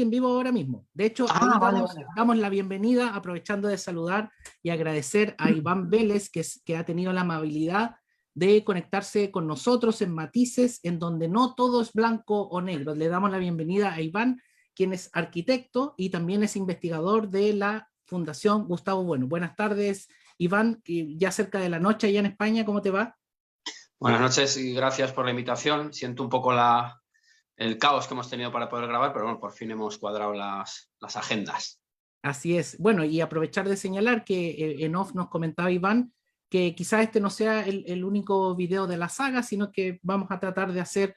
en vivo ahora mismo. De hecho, ahí vale. damos la bienvenida, aprovechando de saludar y agradecer a Iván Vélez, que ha tenido la amabilidad de conectarse con nosotros en Matices, en donde no todo es blanco o negro. Le damos la bienvenida a Iván, quien es arquitecto y también es investigador de la Fundación Gustavo Bueno. Buenas tardes, Iván, ya cerca de la noche allá en España, ¿cómo te va? Buenas noches y gracias por la invitación. Siento un poco el caos que hemos tenido para poder grabar, pero bueno, por fin hemos cuadrado las agendas. Así es. Bueno, y aprovechar de señalar que en off nos comentaba Iván que quizás este no sea el único video de la saga, sino que vamos a tratar de hacer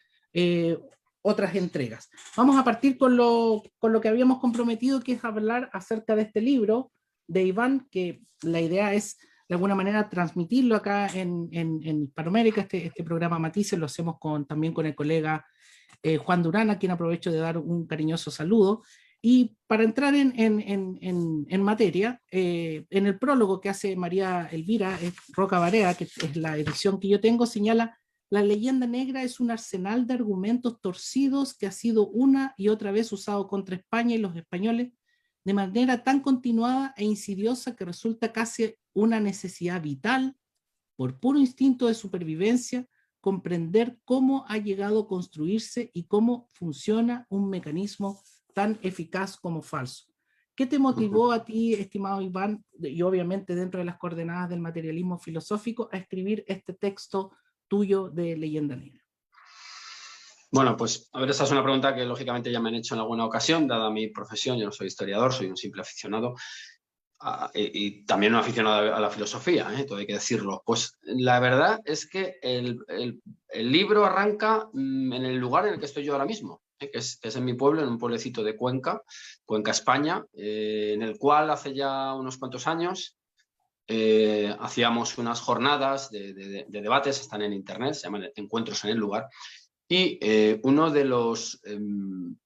otras entregas. Vamos a partir con lo que habíamos comprometido, que es hablar acerca de este libro de Iván, que la idea es de alguna manera transmitirlo acá en Hispanoamérica. Este programa Matices lo hacemos también con el colega Juan Durán, a quien aprovecho de dar un cariñoso saludo. Y para entrar en materia, en el prólogo que hace María Elvira Roca Barea, que es la edición que yo tengo, señala: la leyenda negra es un arsenal de argumentos torcidos que ha sido una y otra vez usado contra España y los españoles de manera tan continuada e insidiosa que resulta casi una necesidad vital, por puro instinto de supervivencia, comprender cómo ha llegado a construirse y cómo funciona un mecanismo tan eficaz como falso. ¿Qué te motivó a ti, estimado Iván, y obviamente dentro de las coordenadas del materialismo filosófico, a escribir este texto tuyo de Leyenda Negra? Bueno, pues a ver, esta es una pregunta que lógicamente ya me han hecho en alguna ocasión, dada mi profesión. Yo no soy historiador, soy un simple aficionado. Y también un aficionado a la filosofía, todo hay que decirlo. Pues la verdad es que el libro arranca en el lugar en el que estoy yo ahora mismo, que es en mi pueblo, en un pueblecito de Cuenca, España, en el cual hace ya unos cuantos años hacíamos unas jornadas de debates, están en internet, se llaman Encuentros en el Lugar. Y uno de los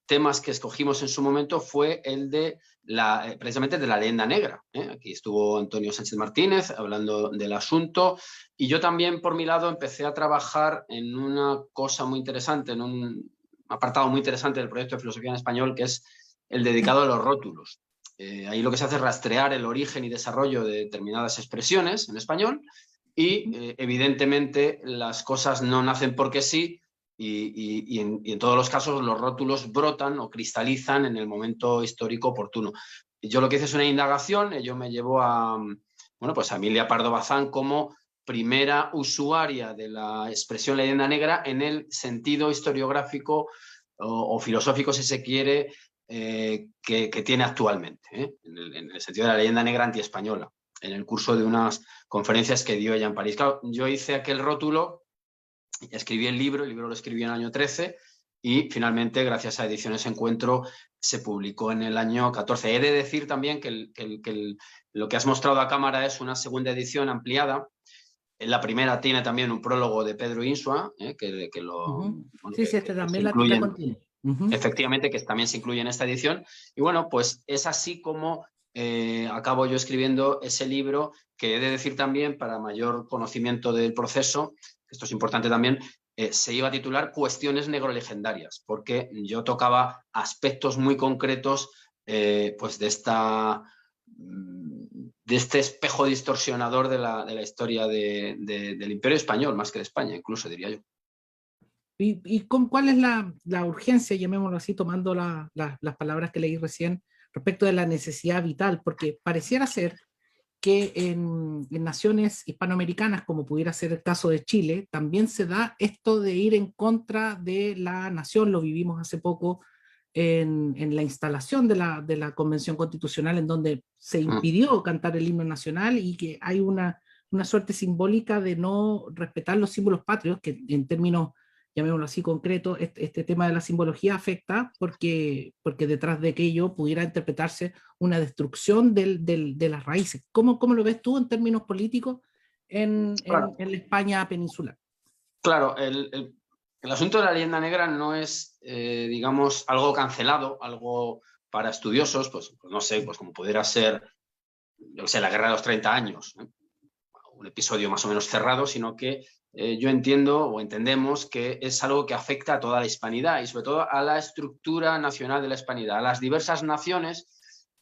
temas que escogimos en su momento fue el de precisamente de la leyenda negra. Aquí estuvo Antonio Sánchez Martínez hablando del asunto, y yo también por mi lado empecé a trabajar en una cosa muy interesante, en un apartado muy interesante del proyecto de filosofía en español, que es el dedicado a los rótulos. Ahí lo que se hace es rastrear el origen y desarrollo de determinadas expresiones en español y evidentemente las cosas no nacen porque sí. Y en todos los casos los rótulos brotan o cristalizan en el momento histórico oportuno. Yo lo que hice es una indagación. Yo me llevo a Emilia Pardo Bazán como primera usuaria de la expresión leyenda negra en el sentido historiográfico o filosófico, si se quiere, que tiene actualmente, en el sentido de la leyenda negra antiespañola, en el curso de unas conferencias que dio ella en París. Claro, yo hice aquel rótulo, escribí el libro lo escribí en el año 13 y finalmente, gracias a Ediciones Encuentro, se publicó en el año 14. He de decir también que lo que has mostrado a cámara es una segunda edición ampliada. La primera tiene también un prólogo de Pedro Insua, también la contiene. Efectivamente, que también se incluye en esta edición. Y bueno, pues es así como acabo yo escribiendo ese libro, que he de decir también, para mayor conocimiento del proceso, esto es importante también, se iba a titular Cuestiones negrolegendarias, porque yo tocaba aspectos muy concretos pues de este espejo distorsionador de la historia del Imperio Español, más que de España, incluso, diría yo. ¿Y cuál es la urgencia, llamémoslo así, tomando las palabras que leí recién, respecto de la necesidad vital? Porque pareciera ser que en naciones hispanoamericanas, como pudiera ser el caso de Chile, también se da esto de ir en contra de la nación. Lo vivimos hace poco en la instalación de la Convención Constitucional, en donde se impidió cantar el himno nacional, y que hay una suerte simbólica de no respetar los símbolos patrios, que en términos, llamémoslo así, concreto, este tema de la simbología afecta porque detrás de aquello pudiera interpretarse una destrucción de las raíces. ¿Cómo lo ves tú en términos políticos en la España peninsular? Claro, el asunto de la leyenda negra no es, digamos, algo cancelado, algo para estudiosos, pues no sé, pues como pudiera ser, yo sé, la Guerra de los 30 años, un episodio más o menos cerrado, sino que yo entiendo o entendemos que es algo que afecta a toda la hispanidad y sobre todo a la estructura nacional de la hispanidad, a las diversas naciones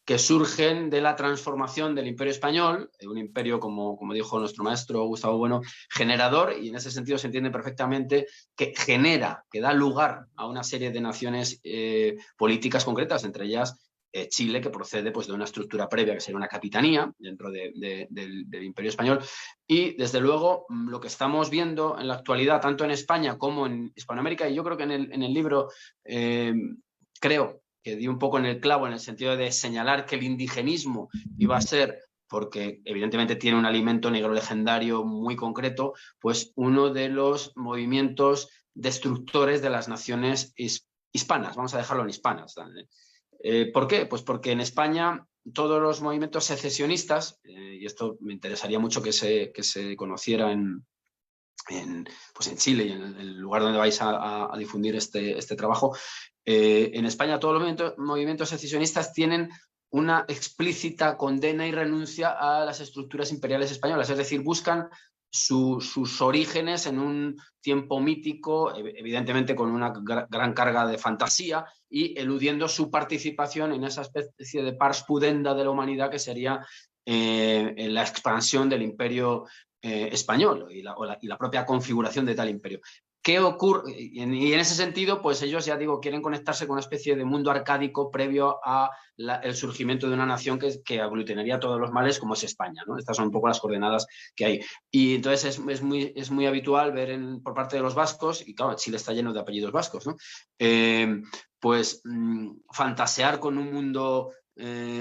que surgen de la transformación del Imperio Español, un imperio, como dijo nuestro maestro Gustavo Bueno, generador, y en ese sentido se entiende perfectamente que genera, que da lugar a una serie de naciones políticas concretas, entre ellas Chile, que procede pues, de una estructura previa que sería una capitanía dentro del Imperio Español. Y, desde luego, lo que estamos viendo en la actualidad, tanto en España como en Hispanoamérica, y yo creo que en el libro creo que di un poco en el clavo en el sentido de señalar que el indigenismo iba a ser, porque evidentemente tiene un alimento negro legendario muy concreto, pues uno de los movimientos destructores de las naciones hispanas. Vamos a dejarlo en hispanas. ¿Por qué? Pues porque en España todos los movimientos secesionistas, y esto me interesaría mucho que se conociera pues en Chile y en el lugar donde vais a difundir este trabajo, en España todos los movimientos secesionistas tienen una explícita condena y renuncia a las estructuras imperiales españolas, es decir, buscan sus orígenes en un tiempo mítico, evidentemente con una gran carga de fantasía y eludiendo su participación en esa especie de pars pudenda de la humanidad que sería en la expansión del imperio español y la propia configuración de tal imperio. ¿Qué ocurre? Y en ese sentido, pues ellos, ya digo, quieren conectarse con una especie de mundo arcádico previo a el surgimiento de una nación que aglutinaría todos los males, como es España, ¿no? Estas son un poco las coordenadas que hay. Y entonces es muy habitual ver por parte de los vascos, y claro, Chile está lleno de apellidos vascos, ¿no? Pues fantasear con un mundo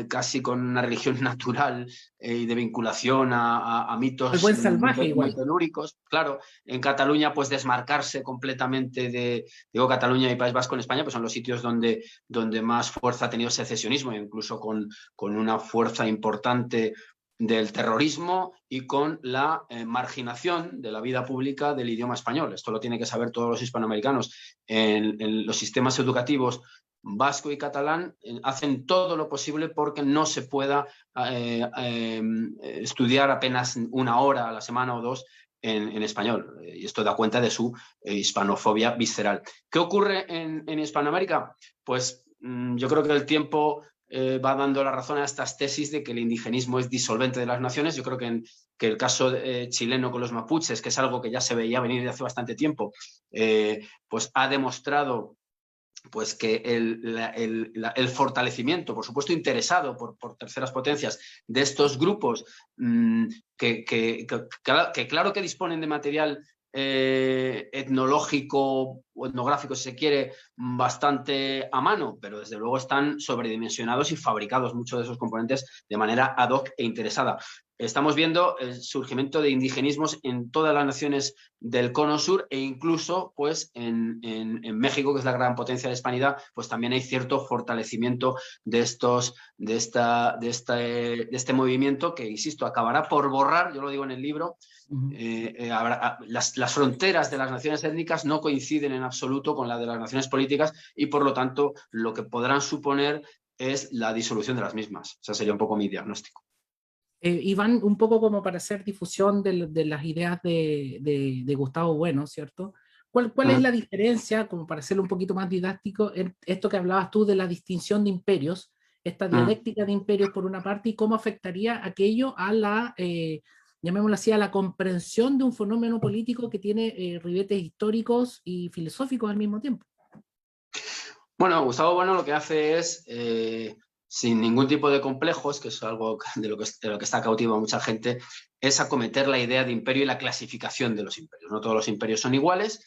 casi con una religión natural y de vinculación a mitos El buen salvaje igual. muy telúricos. Claro, en Cataluña pues desmarcarse completamente digo, Cataluña y País Vasco en España pues son los sitios donde más fuerza ha tenido el secesionismo, incluso con una fuerza importante del terrorismo y con la marginación de la vida pública del idioma español. Esto lo tienen que saber todos los hispanoamericanos. En los sistemas educativos vasco y catalán hacen todo lo posible porque no se pueda estudiar apenas una hora a la semana o dos en español. Y esto da cuenta de su hispanofobia visceral. ¿Qué ocurre en Hispanoamérica? Pues yo creo que el tiempo va dando la razón a estas tesis de que el indigenismo es disolvente de las naciones. Yo creo que el caso chileno con los mapuches, que es algo que ya se veía venir de hace bastante tiempo, pues ha demostrado pues que el fortalecimiento, por supuesto interesado por terceras potencias, de estos grupos que claro que disponen de material etnológico o etnográfico, si se quiere, bastante a mano, pero desde luego están sobredimensionados y fabricados muchos de esos componentes de manera ad hoc e interesada. Estamos viendo el surgimiento de indigenismos en todas las naciones del Cono Sur e incluso pues, en México, que es la gran potencia de la hispanidad, pues también hay cierto fortalecimiento de este movimiento que, insisto, acabará por borrar, yo lo digo en el libro, las fronteras de las naciones étnicas no coinciden en absoluto con la de las naciones políticas y, por lo tanto, lo que podrán suponer es la disolución de las mismas. Ese sería un poco mi diagnóstico. Iván, un poco como para hacer difusión de las ideas de Gustavo Bueno, ¿cierto? ¿Cuál es la diferencia, como para hacerlo un poquito más didáctico, en esto que hablabas tú de la distinción de imperios, esta dialéctica de imperios por una parte, y cómo afectaría aquello a la, llamémoslo así, a la comprensión de un fenómeno político que tiene ribetes históricos y filosóficos al mismo tiempo? Bueno, Gustavo Bueno lo que hace es, sin ningún tipo de complejos, que es algo de lo que está cautivo a mucha gente, es acometer la idea de imperio y la clasificación de los imperios. No todos los imperios son iguales,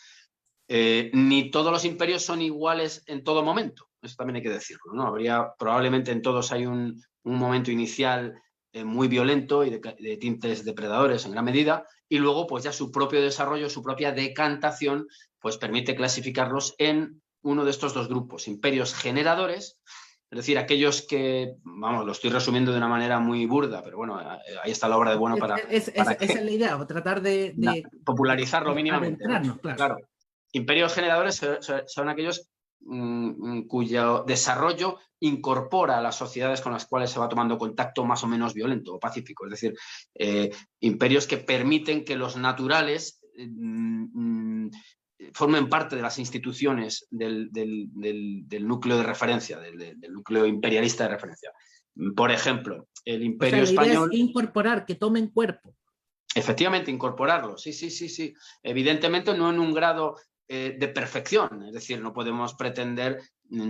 ni todos los imperios son iguales en todo momento. Eso también hay que decirlo, ¿no? Probablemente en todos hay un momento inicial muy violento y de tintes depredadores en gran medida, y luego pues ya su propio desarrollo, su propia decantación, pues permite clasificarlos en uno de estos dos grupos: imperios generadores, es decir, aquellos que, vamos, lo estoy resumiendo de una manera muy burda, pero bueno, ahí está la obra de Bueno para esa es la idea, tratar de popularizarlo mínimamente, ¿no? Claro. Imperios generadores son aquellos cuyo desarrollo incorpora a las sociedades con las cuales se va tomando contacto más o menos violento o pacífico. Es decir, imperios que permiten que los naturales formen parte de las instituciones del núcleo de referencia, del núcleo imperialista de referencia. Por ejemplo, el Imperio Español... La idea es incorporar, que tomen cuerpo. Efectivamente, incorporarlo, sí. Evidentemente no en un grado de perfección, es decir, no podemos pretender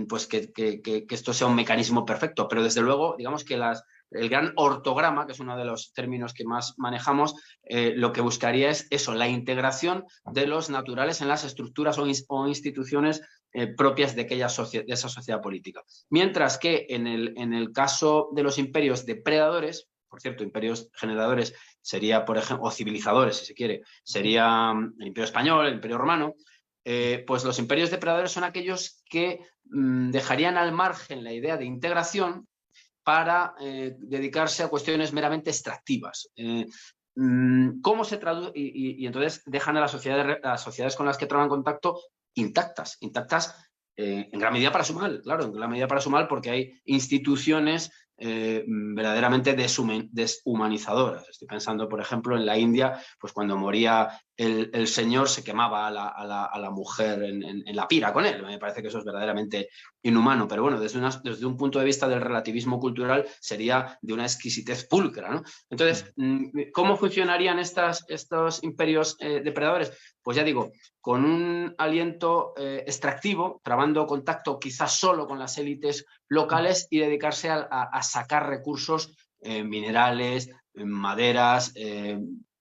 pues, que esto sea un mecanismo perfecto, pero desde luego, digamos que el gran ortograma, que es uno de los términos que más manejamos, lo que buscaría es eso, la integración de los naturales en las estructuras o instituciones propias de esa sociedad política. Mientras que en el caso de los imperios depredadores, por cierto, imperios generadores sería, por ejemplo, o civilizadores, si se quiere, sería el Imperio Español, el Imperio Romano, pues los imperios depredadores son aquellos que dejarían al margen la idea de integración para dedicarse a cuestiones meramente extractivas. ¿Cómo se traduce? Y entonces dejan a las sociedades con las que traban contacto intactas en gran medida para su mal, claro, en gran medida para su mal, porque hay instituciones verdaderamente deshumanizadoras. Estoy pensando, por ejemplo, en la India, pues cuando moría el señor se quemaba a la mujer en la pira con él. Me parece que eso es verdaderamente inhumano, pero bueno, desde un punto de vista del relativismo cultural sería de una exquisitez pulcra, ¿no? Entonces, ¿cómo funcionarían estos imperios depredadores? Pues ya digo, con un aliento extractivo, trabando contacto quizás solo con las élites locales y dedicarse a sacar recursos minerales, maderas,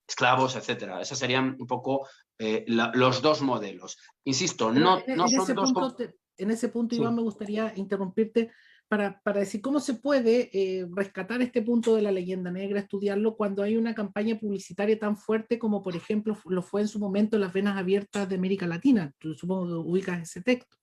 esclavos, etcétera. Esos serían un poco los dos modelos. Insisto, no son dos... En ese punto, Sí. Iván, me gustaría interrumpirte para decir cómo se puede rescatar este punto de la leyenda negra, estudiarlo cuando hay una campaña publicitaria tan fuerte como, por ejemplo, lo fue en su momento Las Venas Abiertas de América Latina. Tú supongo que ubicas ese texto.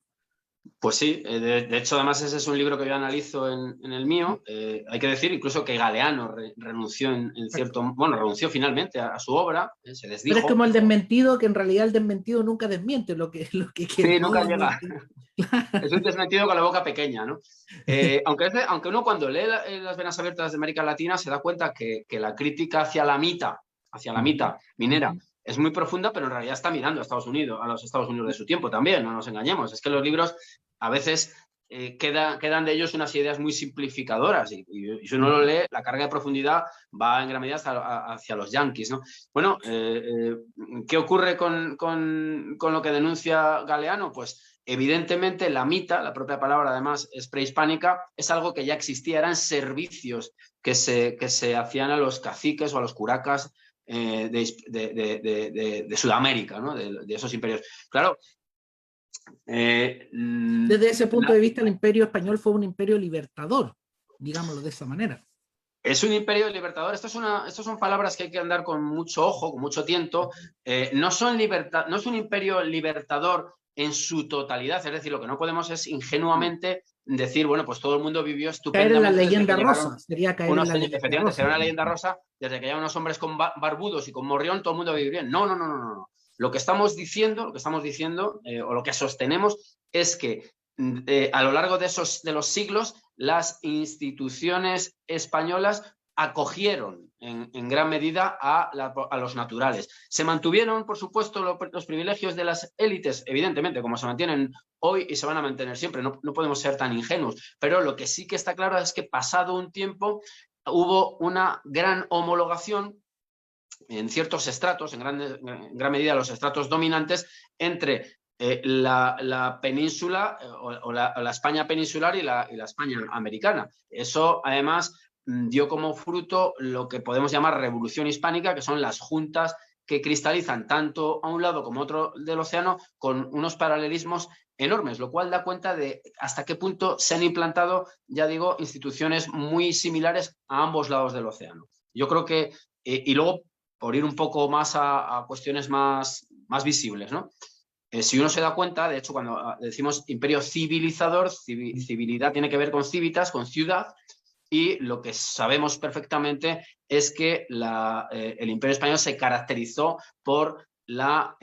Pues sí, de hecho además ese es un libro que yo analizo en el mío. Hay que decir incluso que Galeano renunció renunció finalmente a su obra, se desdijo. Pero es como el desmentido, que en realidad el desmentido nunca desmiente lo que quedó. Sí, nunca llega. Es un desmentido con la boca pequeña, ¿no? Aunque uno cuando lee Las Venas Abiertas de América Latina se da cuenta que la crítica hacia la mita minera, es muy profunda, pero en realidad está mirando a Estados Unidos, a los Estados Unidos de su tiempo también, no nos engañemos. Es que los libros a veces quedan de ellos unas ideas muy simplificadoras y si uno lo lee, la carga de profundidad va en gran medida hacia los yanquis, ¿no? Bueno, ¿qué ocurre con lo que denuncia Galeano? Pues evidentemente la mita, la propia palabra además es prehispánica, es algo que ya existía, eran servicios que se hacían a los caciques o a los curacas de Sudamérica, ¿no? De esos imperios. Claro. Desde ese punto de vista, el Imperio Español fue un imperio libertador, digámoslo de esa manera. Es un imperio libertador. Estas son palabras que hay que andar con mucho ojo, con mucho tiento. No es un imperio libertador en su totalidad, es decir, lo que no podemos es ingenuamente decir, bueno, pues todo el mundo vivió estupendamente. Caer en la leyenda rosa, sería caer en la leyenda efectivamente, rosa. sería una leyenda rosa, desde que haya unos hombres con barbudos y con morrión, todo el mundo viviría bien. No. Lo que estamos diciendo, o lo que sostenemos, es que a lo largo de los siglos, las instituciones españolas acogieron en gran medida a los naturales. Se mantuvieron, por supuesto, los privilegios de las élites, evidentemente, como se mantienen hoy y se van a mantener siempre. No podemos ser tan ingenuos, pero lo que sí que está claro es que pasado un tiempo hubo una gran homologación en ciertos estratos, en gran medida los estratos dominantes, entre la península o la España peninsular y la España americana. Eso, además, dio como fruto lo que podemos llamar revolución hispánica, que son las juntas que cristalizan tanto a un lado como a otro del océano con unos paralelismos enormes, lo cual da cuenta de hasta qué punto se han implantado, ya digo, instituciones muy similares a ambos lados del océano. Yo creo que, y luego, por ir un poco más a cuestiones más visibles, ¿no? Si uno se da cuenta, de hecho, cuando decimos imperio civilizador, civilidad tiene que ver con civitas, con ciudad, y lo que sabemos perfectamente es que el Imperio Español se caracterizó por la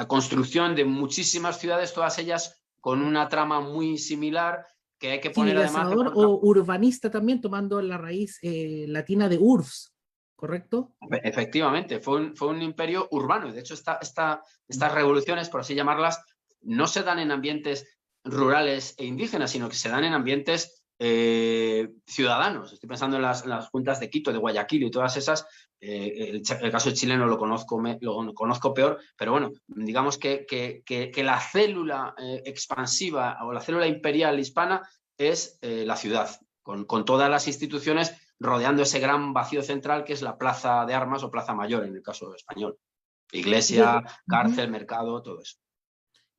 construcción de muchísimas ciudades, todas ellas con una trama muy similar, que hay que poner además... O urbanista también, tomando la raíz latina de urbs. ¿correcto? Efectivamente, fue un imperio urbano. Y de hecho, estas revoluciones, por así llamarlas, no se dan en ambientes rurales e indígenas, sino que se dan en ambientes ciudadanos. Estoy pensando en las juntas de Quito, de Guayaquil y todas esas. El caso chileno lo conozco peor, pero bueno, digamos que la célula expansiva o la célula imperial hispana es la ciudad, con todas las instituciones rodeando ese gran vacío central que es la plaza de armas o plaza mayor en el caso español. Iglesia, cárcel, mercado, todo eso.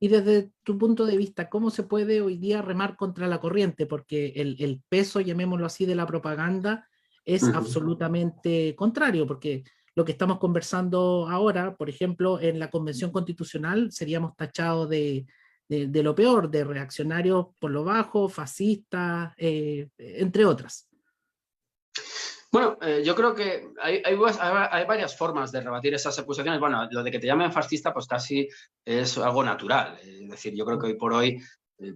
Y desde tu punto de vista, ¿cómo se puede hoy día remar contra la corriente? Porque el peso, llamémoslo así, de la propaganda es absolutamente contrario, porque lo que estamos conversando ahora, por ejemplo, en la Convención Constitucional, seríamos tachados de lo peor, de reaccionarios por lo bajo, fascistas, entre otras. Bueno, yo creo que hay varias formas de rebatir esas acusaciones. Bueno, lo de que te llamen fascista, pues casi es algo natural. Es decir, yo creo que hoy por hoy,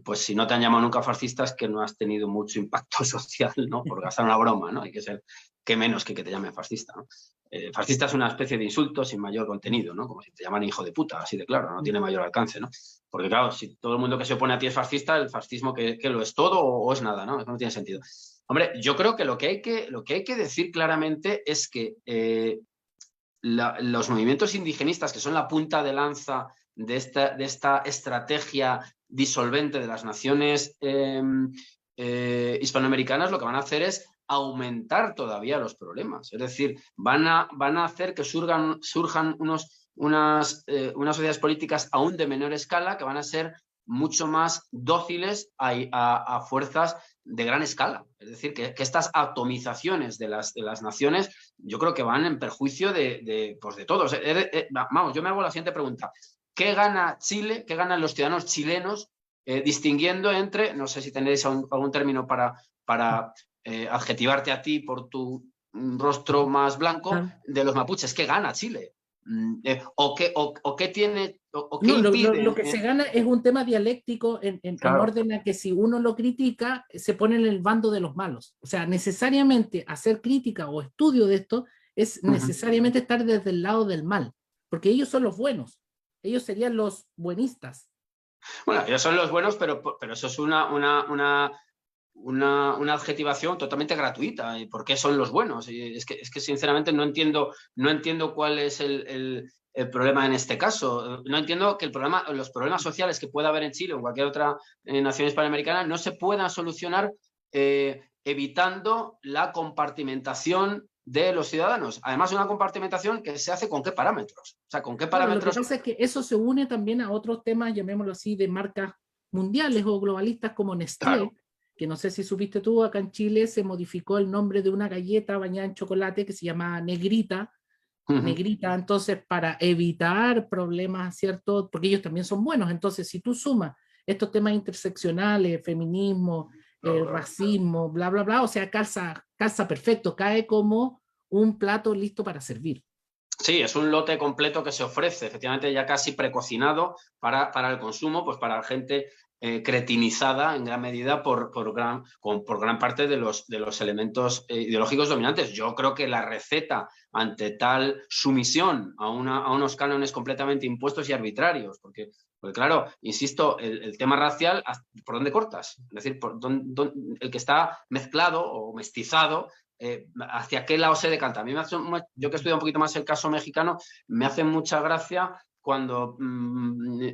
pues si no te han llamado nunca fascista es que no has tenido mucho impacto social, ¿no? Por gastar una broma, ¿no? Hay que ser, qué menos que te llamen fascista, ¿no? Fascista es una especie de insulto sin mayor contenido, ¿no? Como si te llaman hijo de puta, así de claro, no tiene mayor alcance, ¿no? Porque claro, si todo el mundo que se opone a ti es fascista, el fascismo que lo es todo o es nada, ¿no? Eso no tiene sentido. Hombre, yo creo que lo que hay que decir claramente es que los movimientos indigenistas, que son la punta de lanza de esta estrategia disolvente de las naciones hispanoamericanas, lo que van a hacer es aumentar todavía los problemas. Es decir, van a hacer que surjan unas sociedades políticas aún de menor escala que van a ser mucho más dóciles a fuerzas de gran escala. Es decir, que estas atomizaciones de las naciones yo creo que van en perjuicio de todos. Vamos, yo me hago la siguiente pregunta. ¿Qué gana Chile, qué ganan los ciudadanos chilenos distinguiendo entre, no sé si tenéis algún término para adjetivarte a ti por tu rostro más blanco, de los mapuches? ¿Qué gana Chile? ¿O qué tiene, o qué impide? Lo que se gana es un tema dialéctico en orden a que si uno lo critica, se pone en el bando de los malos. O sea, necesariamente hacer crítica o estudio de esto es necesariamente estar desde el lado del mal, porque ellos son los buenos, ellos serían los buenistas. Bueno, ellos son los buenos, pero eso es una adjetivación totalmente gratuita. ¿Y por qué son los buenos? Y es que sinceramente no entiendo cuál es el problema en este caso. No entiendo que los problemas sociales que pueda haber en Chile o en cualquier otra nación hispanoamericana no se puedan solucionar evitando la compartimentación de los ciudadanos. Además, una compartimentación que se hace ¿con qué parámetros? O sea, ¿con qué parámetros? Lo que pasa es que eso se une también a otros temas, llamémoslo así, de marcas mundiales o globalistas como Nestlé, claro, que no sé si supiste tú, acá en Chile se modificó el nombre de una galleta bañada en chocolate que se llama Negrita. Negrita, entonces, para evitar problemas, ¿cierto? Porque ellos también son buenos. Entonces, si tú sumas estos temas interseccionales, feminismo, racismo, bla, bla, bla, o sea, calza perfecto, cae como un plato listo para servir. Sí, es un lote completo que se ofrece, efectivamente ya casi precocinado para el consumo, pues para gente cretinizada en gran medida por gran parte de los elementos ideológicos dominantes. Yo creo que la receta ante tal sumisión a unos cánones completamente impuestos y arbitrarios, porque claro, insisto, el tema racial, ¿por dónde cortas? Es decir, el que está mezclado o mestizado, ¿hacia qué lado se decanta? A mí yo que he estudiado un poquito más el caso mexicano, me hace mucha gracia cuando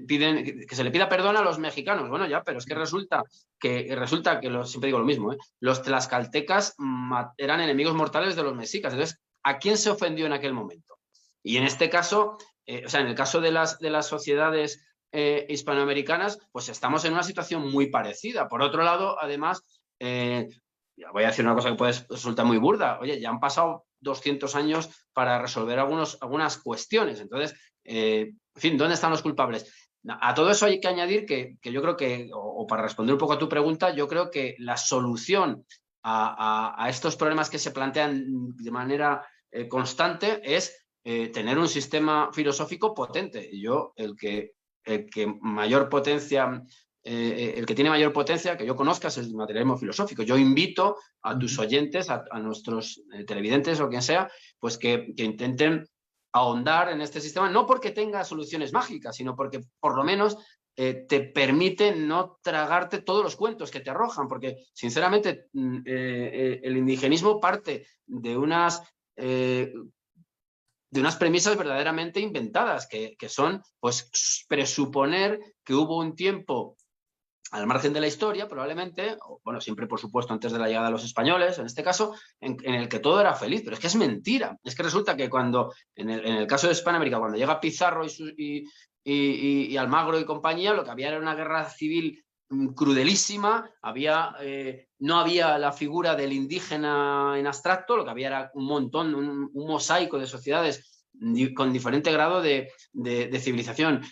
piden que se le pida perdón a los mexicanos. Bueno, ya, pero es que resulta que siempre digo lo mismo, los tlaxcaltecas eran enemigos mortales de los mexicas. Entonces, ¿a quién se ofendió en aquel momento? Y en este caso, o sea, en el caso de las sociedades hispanoamericanas, pues estamos en una situación muy parecida. Por otro lado, además, voy a decir una cosa que puede resultar muy burda. Oye, ya han pasado 200 años para resolver algunas cuestiones. Entonces, en fin, ¿dónde están los culpables? A todo eso hay que añadir que yo creo que, o para responder un poco a tu pregunta, yo creo que la solución a estos problemas que se plantean de manera constante es tener un sistema filosófico potente. Y yo, el que mayor potencia el que tiene mayor potencia que yo conozca es el materialismo filosófico. Yo invito a tus oyentes, a nuestros televidentes o quien sea, pues que intenten ahondar en este sistema, no porque tenga soluciones mágicas, sino porque por lo menos te permite no tragarte todos los cuentos que te arrojan, porque sinceramente el indigenismo parte de unas premisas verdaderamente inventadas, que son pues presuponer que hubo un tiempo al margen de la historia, probablemente, o, bueno, siempre por supuesto antes de la llegada de los españoles, en este caso, en el que todo era feliz, pero es que es mentira. Es que resulta que cuando, en el caso de Hispanoamérica, cuando llega Pizarro y Almagro y compañía, lo que había era una guerra civil crudelísima, no había la figura del indígena en abstracto, lo que había era un montón, un mosaico de sociedades con diferente grado de civilización.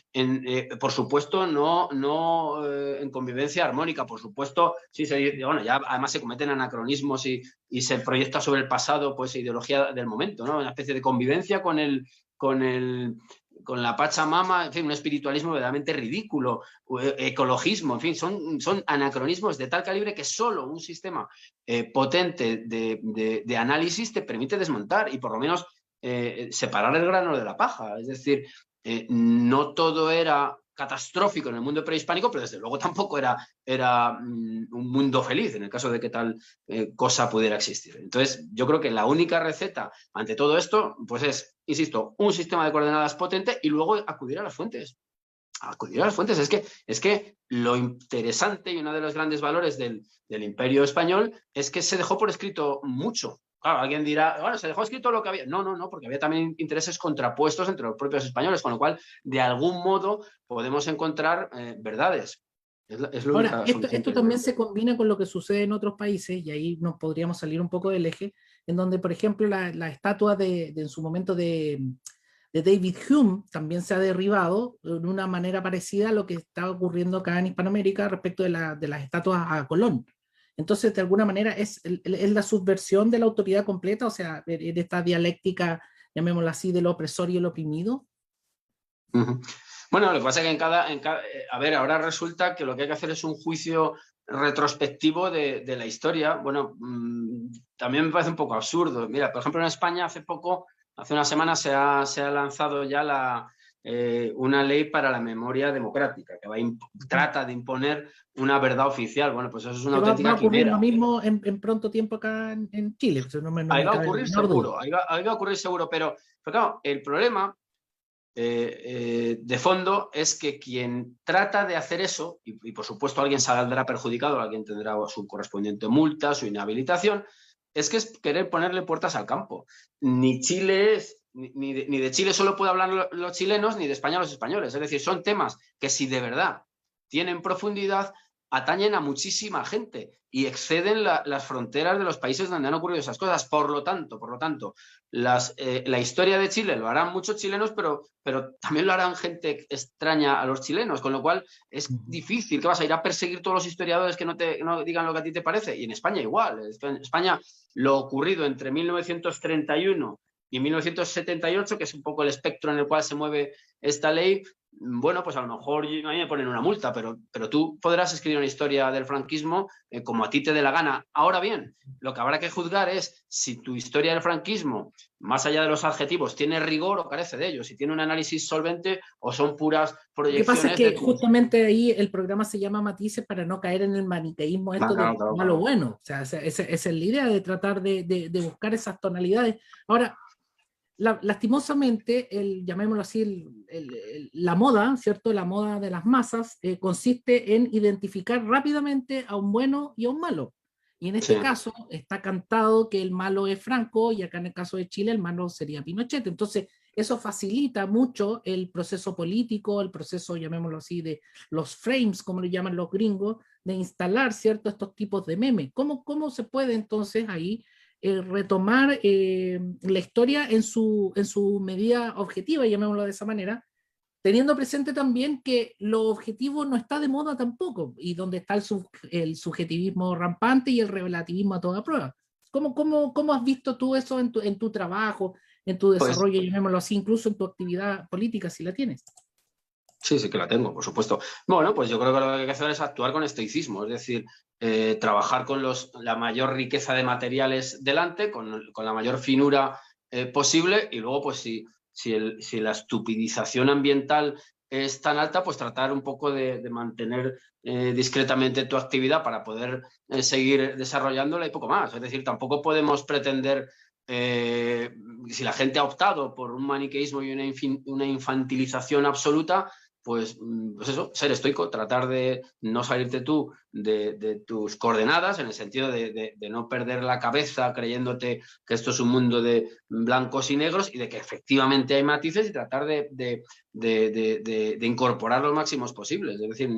Por supuesto, no en convivencia armónica, por supuesto, sí, bueno, ya además se cometen anacronismos y se proyecta sobre el pasado pues ideología del momento, ¿no? Una especie de convivencia con la Pachamama, en fin, un espiritualismo verdaderamente ridículo, ecologismo, en fin, son anacronismos de tal calibre que solo un sistema potente de análisis te permite desmontar y por lo menos separar el grano de la paja. Es decir, no todo era catastrófico en el mundo prehispánico, pero desde luego tampoco era un mundo feliz en el caso de que tal cosa pudiera existir. Entonces, yo creo que la única receta ante todo esto, pues es, insisto, un sistema de coordenadas potente y luego acudir a las fuentes. Acudir a las fuentes. Es que lo interesante y uno de los grandes valores del Imperio Español es que se dejó por escrito mucho. Claro, alguien dirá, bueno, se dejó escrito lo que había. No, porque había también intereses contrapuestos entre los propios españoles, con lo cual, de algún modo, podemos encontrar verdades. Es lo Ahora, única esto también se combina con lo que sucede en otros países, y ahí nos podríamos salir un poco del eje, en donde, por ejemplo, la estatua en su momento de David Hume también se ha derribado de una manera parecida a lo que está ocurriendo acá en Hispanoamérica respecto de las estatuas a Colón. Entonces, de alguna manera, es la subversión de la autoridad completa, o sea, de esta dialéctica, llamémosla así, del opresor y el oprimido. Bueno, lo que pasa es que a ver, ahora resulta que lo que hay que hacer es un juicio retrospectivo de la historia. Bueno, también me parece un poco absurdo. Mira, por ejemplo, en España hace unas semanas se ha lanzado ya una ley para la memoria democrática, que trata de imponer una verdad oficial. Bueno, pues eso es una auténtica va a ocurrir quimera. lo mismo en pronto tiempo acá en Chile. Ahí va a ocurrir seguro, ahí va a ocurrir seguro, pero claro, el problema de fondo es que quien trata de hacer eso, y por supuesto alguien saldrá perjudicado, alguien tendrá su correspondiente multa, su inhabilitación, es que es querer ponerle puertas al campo. Ni Chile ni de Chile solo pueden hablar los chilenos, ni de España los españoles. Es decir, son temas que si de verdad tienen profundidad, atañen a muchísima gente y exceden las fronteras de los países donde han ocurrido esas cosas. Por lo tanto, la historia de Chile lo harán muchos chilenos, pero también lo harán gente extraña a los chilenos, con lo cual es difícil. ¿Qué vas a ir a perseguir todos los historiadores que no digan lo que a ti te parece? Y en España igual. En España lo ocurrido entre 1931 y 1978, que es un poco el espectro en el cual se mueve esta ley, bueno, pues a lo mejor a mí me ponen una multa, pero tú podrás escribir una historia del franquismo como a ti te dé la gana. Ahora bien, lo que habrá que juzgar es si tu historia del franquismo, más allá de los adjetivos, tiene rigor o carece de ello, si tiene un análisis solvente o son puras proyecciones. Lo que pasa es que justamente ahí el programa se llama Matices para no caer en el maniqueísmo de malo bueno. O sea, esa es la idea de tratar de buscar esas tonalidades. Ahora, lastimosamente, llamémoslo así, la moda, ¿cierto? La moda de las masas consiste en identificar rápidamente a un bueno y a un malo. Y en este caso está cantado que el malo es Franco y acá en el caso de Chile el malo sería Pinochet. Entonces, eso facilita mucho el proceso político, el proceso, llamémoslo así, de los frames, como le llaman los gringos, de instalar, ¿cierto? Estos tipos de memes. ¿Cómo se puede entonces ahí retomar la historia en su medida objetiva, llamémoslo de esa manera, teniendo presente también que lo objetivo no está de moda tampoco, y donde está el subjetivismo rampante y el relativismo a toda prueba? ¿Cómo has visto tú eso en tu trabajo, en tu desarrollo, llamémoslo así, incluso en tu actividad política, si la tienes? Sí, sí que la tengo, por supuesto. Bueno, pues yo creo que lo que hay que hacer es actuar con estoicismo, es decir, trabajar con la mayor riqueza de materiales delante, con la mayor finura posible, y luego, pues si la estupidización ambiental es tan alta, pues tratar un poco de mantener discretamente tu actividad para poder seguir desarrollándola y poco más. Es decir, tampoco podemos pretender si la gente ha optado por un maniqueísmo y una infantilización absoluta, pues eso, ser estoico, tratar de no salirte tú de tus coordenadas, en el sentido de no perder la cabeza creyéndote que esto es un mundo de blancos y negros y de que efectivamente hay matices, y tratar de incorporar los máximos posibles. Es decir,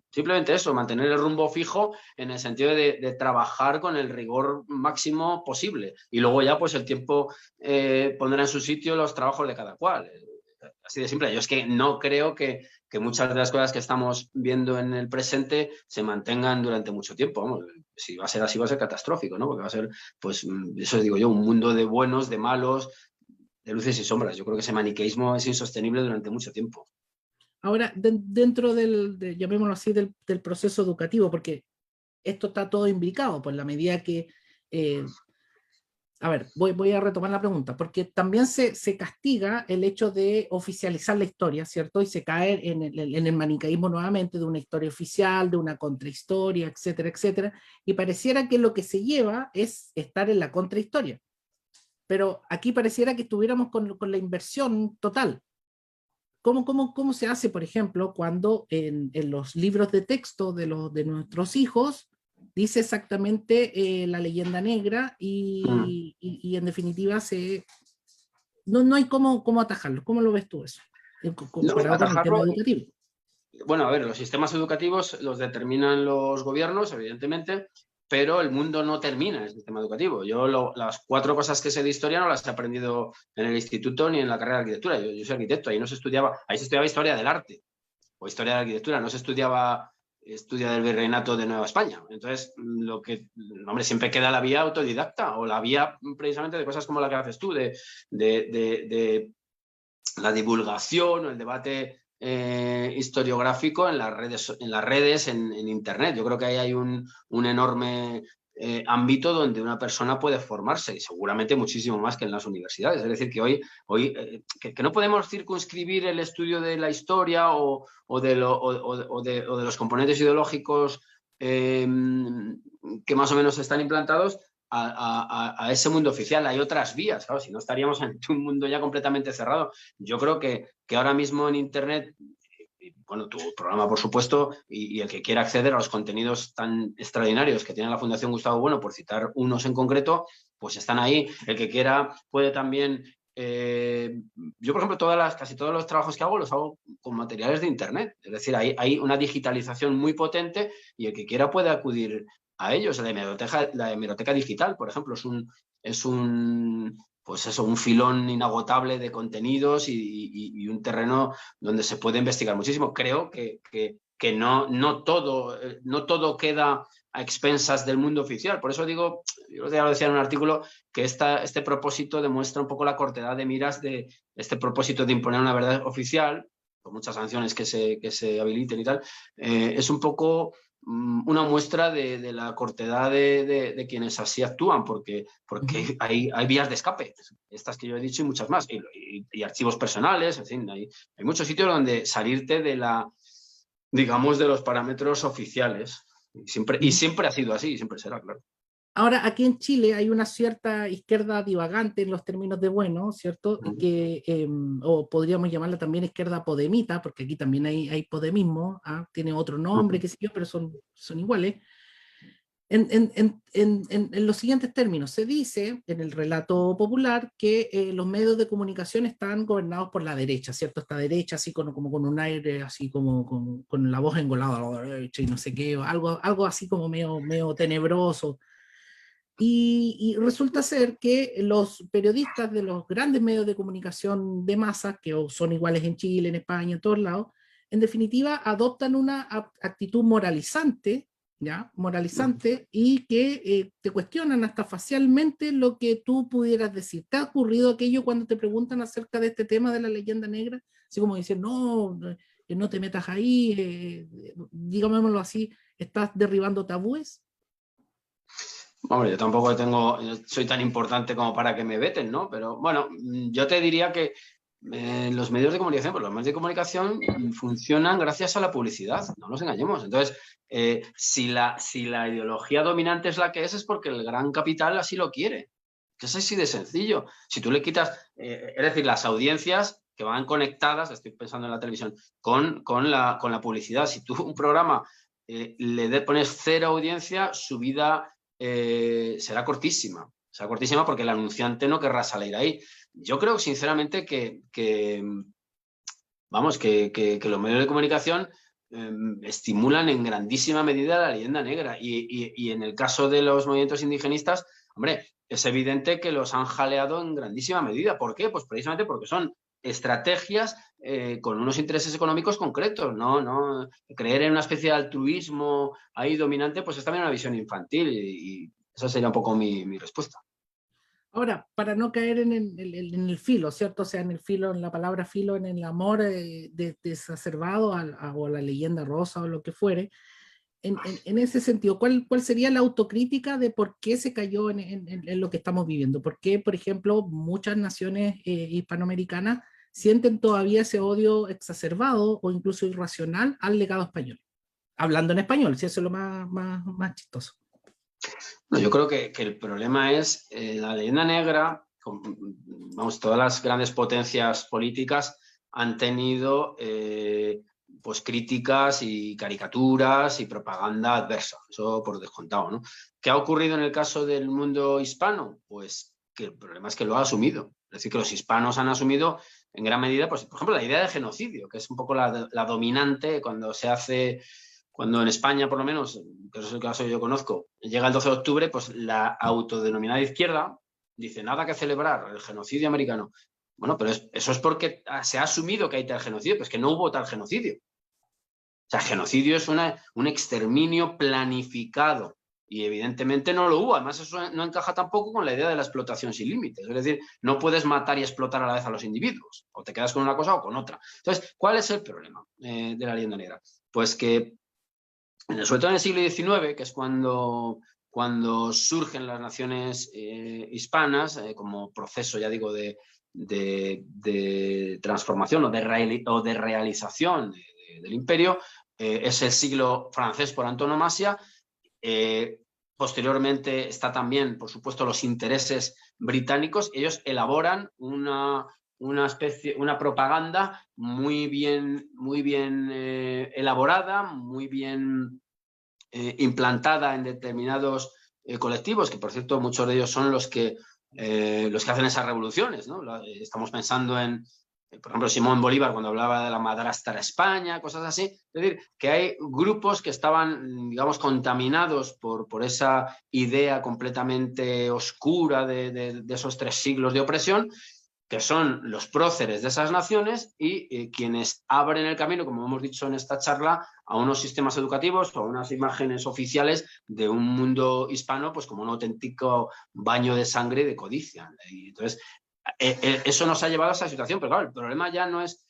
simplemente eso, mantener el rumbo fijo en el sentido de trabajar con el rigor máximo posible. Y luego ya pues el tiempo pondrá en su sitio los trabajos de cada cual. Así de simple. Yo es que no creo que muchas de las cosas que estamos viendo en el presente se mantengan durante mucho tiempo. Vamos, si va a ser así, va a ser catastrófico, ¿no? Porque va a ser, pues, eso digo yo, un mundo de buenos, de malos, de luces y sombras. Yo creo que ese maniqueísmo es insostenible durante mucho tiempo. Ahora, dentro llamémoslo así, del proceso educativo, porque esto está todo imbricado, pues la medida que a ver, voy a retomar la pregunta, porque también se castiga el hecho de oficializar la historia, ¿cierto? Y se cae en el maniqueísmo nuevamente de una historia oficial, de una contrahistoria, etcétera, etcétera, y pareciera que lo que se lleva es estar en la contrahistoria. Pero aquí pareciera que estuviéramos con la inversión total. ¿Cómo se hace, por ejemplo, cuando en los libros de texto de nuestros hijos dice exactamente la leyenda negra y en definitiva no hay cómo atajarlo? ¿Cómo lo ves tú eso? No, Comparado con el tema atajarlo. educativo. Bueno, a ver, los sistemas educativos los determinan los gobiernos, evidentemente, pero el mundo no termina en el sistema educativo. Yo las 4 cosas que sé de historia no las he aprendido en el instituto ni en la carrera de arquitectura. Yo soy arquitecto, ahí se estudiaba historia del arte o historia de la arquitectura, no se estudiaba historia del virreinato de Nueva España. Entonces, hombre, siempre queda la vía autodidacta o la vía precisamente de cosas como la que haces tú, de la divulgación o el debate historiográfico en las redes, en Internet. Yo creo que ahí hay un enorme ámbito donde una persona puede formarse, y seguramente muchísimo más que en las universidades. Es decir, que hoy que no podemos circunscribir el estudio de la historia o de los componentes ideológicos que más o menos están implantados a ese mundo oficial. Hay otras vías, claro, si no estaríamos en un mundo ya completamente cerrado. Yo creo que ahora mismo en Internet, bueno, tu programa, por supuesto, y el que quiera acceder a los contenidos tan extraordinarios que tiene la Fundación Gustavo Bueno, por citar unos en concreto, pues están ahí. El que quiera puede también... yo, por ejemplo, casi todos los trabajos que hago los hago con materiales de Internet. Es decir, hay una digitalización muy potente y el que quiera puede acudir a ellos. La hemeroteca digital, por ejemplo, es un pues eso, un filón inagotable de contenidos y un terreno donde se puede investigar muchísimo. Creo que no todo queda a expensas del mundo oficial. Por eso digo, yo ya lo decía en un artículo, que este propósito demuestra un poco la cortedad de miras de este propósito de imponer una verdad oficial, con muchas sanciones que se habiliten y tal. Es un poco una muestra de la cortedad de quienes así actúan, porque hay vías de escape, estas que yo he dicho y muchas más, y archivos personales, en fin, hay muchos sitios donde salirte digamos, de los parámetros oficiales. Y siempre ha sido así, y siempre será, claro. Ahora, aquí en Chile hay una cierta izquierda divagante en los términos de bueno, ¿cierto? O podríamos llamarla también izquierda podemita, porque aquí también hay podemismo, tiene otro nombre, qué sé yo, pero son iguales. En los siguientes términos, se dice en el relato popular que los medios de comunicación están gobernados por la derecha, ¿cierto? Esta derecha así como con un aire, así como con la voz engolada a la derecha y no sé qué, algo así como medio tenebroso. Y resulta ser que los periodistas de los grandes medios de comunicación de masa, que son iguales en Chile, en España, en todos lados, en definitiva adoptan una actitud moralizante, ¿ya? Moralizante, y que te cuestionan hasta facialmente lo que tú pudieras decir. ¿Te ha ocurrido aquello cuando te preguntan acerca de este tema de la leyenda negra? Así como dicen, no, no te metas ahí, digámoslo así, estás derribando tabúes. Hombre, yo tampoco soy tan importante como para que me veten, ¿no? Pero bueno, yo te diría que los medios de comunicación, pues los medios de comunicación funcionan gracias a la publicidad, no nos engañemos. Entonces, si la ideología dominante es la que es porque el gran capital así lo quiere. Que es así de sencillo. Si tú le quitas, es decir, las audiencias que van conectadas, estoy pensando en la televisión, con la publicidad. Si tú un programa pones cero audiencia, su vida será cortísima. Será cortísima porque el anunciante no querrá salir ahí. Yo creo sinceramente que los medios de comunicación estimulan en grandísima medida la leyenda negra. Y en el caso de los movimientos indigenistas, hombre, es evidente que los han jaleado en grandísima medida. ¿Por qué? Pues precisamente porque son estrategias con unos intereses económicos concretos, ¿no? Creer en una especie de altruismo ahí dominante, pues es también una visión infantil y esa sería un poco mi respuesta. Ahora, para no caer en el filo, ¿cierto? O sea, en el filo, en la palabra filo, en el amor desacerbado o a la leyenda rosa o lo que fuere, en ese sentido, ¿cuál sería la autocrítica de por qué se cayó en lo que estamos viviendo? ¿Por qué, por ejemplo, muchas naciones hispanoamericanas sienten todavía ese odio exacerbado o incluso irracional al legado español? Hablando en español, si eso es lo más chistoso. No, yo creo que el problema es la leyenda negra, vamos, todas las grandes potencias políticas han tenido pues críticas y caricaturas y propaganda adversa, eso por descontado, ¿no? ¿Qué ha ocurrido en el caso del mundo hispano? Pues que el problema es que lo ha asumido, es decir, que los hispanos han asumido en gran medida, pues, por ejemplo, la idea de genocidio, que es un poco la dominante cuando se hace... Cuando en España, por lo menos, que es el caso que yo conozco, llega el 12 de octubre, pues la autodenominada izquierda dice nada que celebrar el genocidio americano. Bueno, pero eso es porque se ha asumido que hay tal genocidio, pues que no hubo tal genocidio. O sea, genocidio es un exterminio planificado y evidentemente no lo hubo. Además, eso no encaja tampoco con la idea de la explotación sin límites. Es decir, no puedes matar y explotar a la vez a los individuos. O te quedas con una cosa o con otra. Entonces, ¿cuál es el problema de la leyenda negra? Pues que sobre todo en el siglo XIX, que es cuando surgen las naciones hispanas, como proceso, ya digo, de transformación o de realización del imperio, es el siglo francés por antonomasia. Posteriormente está también, por supuesto, los intereses británicos. Ellos elaboran una propaganda muy bien elaborada, muy bien implantada en determinados colectivos, que por cierto muchos de ellos son los que hacen esas revoluciones, ¿no? Estamos pensando en, por ejemplo, Simón Bolívar cuando hablaba de la madrastra España, cosas así. Es decir, que hay grupos que estaban, digamos, contaminados por esa idea completamente oscura de esos 3 siglos de opresión, que son los próceres de esas naciones y quienes abren el camino, como hemos dicho en esta charla, a unos sistemas educativos o a unas imágenes oficiales de un mundo hispano, pues como un auténtico baño de sangre y de codicia. Y entonces, eso nos ha llevado a esa situación, pero claro, el problema ya no es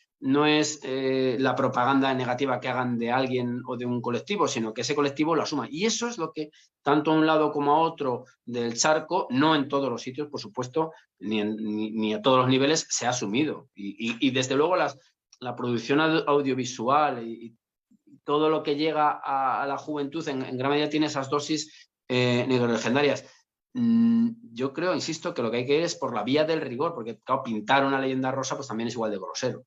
la propaganda negativa que hagan de alguien o de un colectivo, sino que ese colectivo lo asuma. Y eso es lo que, tanto a un lado como a otro del charco, no en todos los sitios, por supuesto, ni a todos los niveles, se ha asumido. Y desde luego la producción audiovisual y todo lo que llega a la juventud en gran medida tiene esas dosis negrolegendarias. Yo creo, insisto, que lo que hay que ir es por la vía del rigor, porque claro, pintar una leyenda rosa pues también es igual de grosero.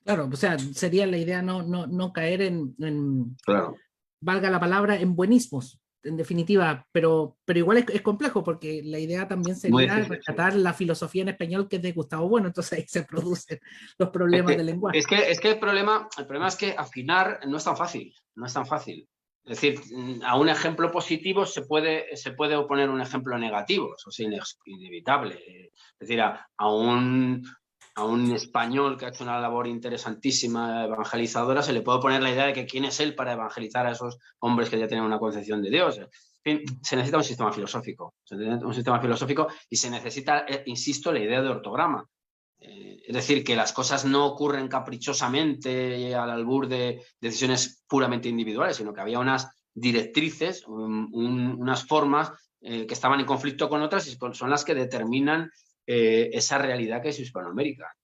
Claro, o sea, sería la idea no caer en claro, valga la palabra, en buenismos, en definitiva, pero igual es complejo porque la idea también sería rescatar la filosofía en español que es de Gustavo Bueno, entonces ahí se producen los problemas del lenguaje. Es que el problema es que afinar no es tan fácil, no es tan fácil. Es decir, a un ejemplo positivo se puede oponer un ejemplo negativo, eso es inevitable. Es decir, a un español que ha hecho una labor interesantísima evangelizadora se le puede poner la idea de que quién es él para evangelizar a esos hombres que ya tienen una concepción de Dios. En fin, se necesita un sistema filosófico y se necesita, insisto, la idea de ortograma. Es decir, que las cosas no ocurren caprichosamente al albur de decisiones puramente individuales, sino que había unas directrices, unas formas que estaban en conflicto con otras y son las que determinan esa realidad que es Hispanoamérica.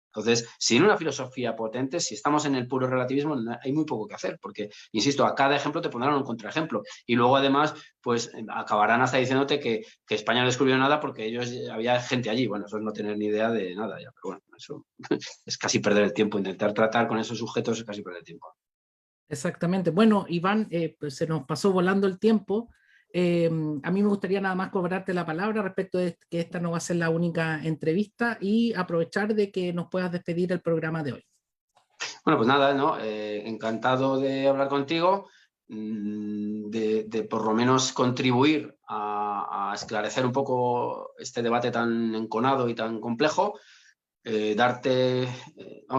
Entonces, sin una filosofía potente, si estamos en el puro relativismo, hay muy poco que hacer, porque, insisto, a cada ejemplo te pondrán un contraejemplo. Y luego, además, pues acabarán hasta diciéndote que España no descubrió nada porque ellos había gente allí. Bueno, eso es no tener ni idea de nada ya, pero bueno, eso es casi perder el tiempo. Intentar tratar con esos sujetos es casi perder el tiempo. Exactamente. Bueno, Iván, pues se nos pasó volando el tiempo. A mí me gustaría nada más cobrarte la palabra respecto de que esta no va a ser la única entrevista y aprovechar de que nos puedas despedir el programa de hoy. Bueno, pues nada, ¿no? Encantado de hablar contigo, de por lo menos contribuir a esclarecer un poco este debate tan enconado y tan complejo.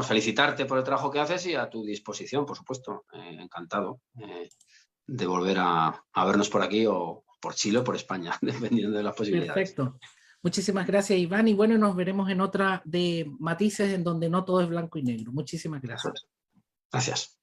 Felicitarte por el trabajo que haces y a tu disposición, por supuesto. Encantado de volver a vernos por aquí o por Chile o por España, dependiendo de las posibilidades. Perfecto. Muchísimas gracias, Iván, y bueno, nos veremos en otra de matices en donde no todo es blanco y negro. Muchísimas gracias. Gracias.